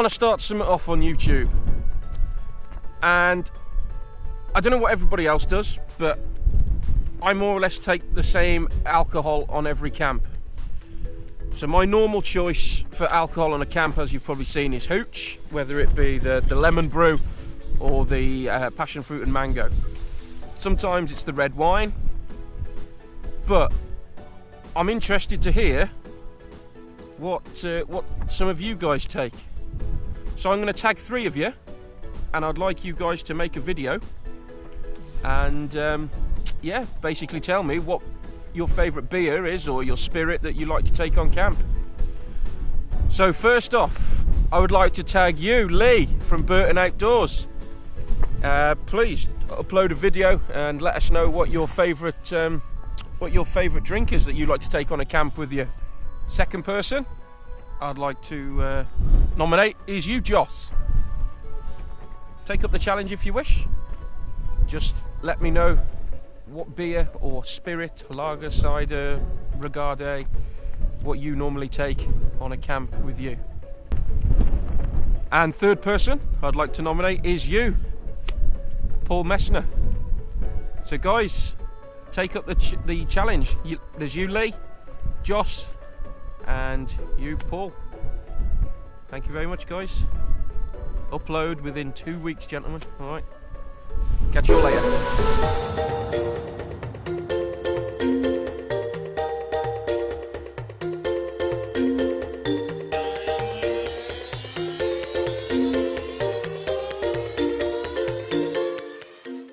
want to start something off on YouTube, and I don't know what everybody else does, but I more or less take the same alcohol on every camp. So my normal choice for alcohol on a camp, as you've probably seen, is hooch, whether it be the lemon brew or the passion fruit and mango. Sometimes it's the red wine, but I'm interested to hear what some of you guys take. So I'm going to tag 3 of you, and I'd like you guys to make a video and yeah, basically tell me what your favourite beer is or your spirit that you like to take on camp. So first off, I would like to tag you, Lee from Burton Outdoors. Please upload a video and let us know what your favourite drink is that you like to take on a camp with you. Second person I'd like to nominate is you, Joss. Take up the challenge if you wish. Just let me know what beer or spirit, lager, cider, regarde, what you normally take on a camp with you. And third person I'd like to nominate is you, Paul Messner. So guys, take up the challenge. There's you, Lee, Joss, and you, Paul. Thank you very much, guys. Upload within 2 weeks, gentlemen. All right. Catch you all later.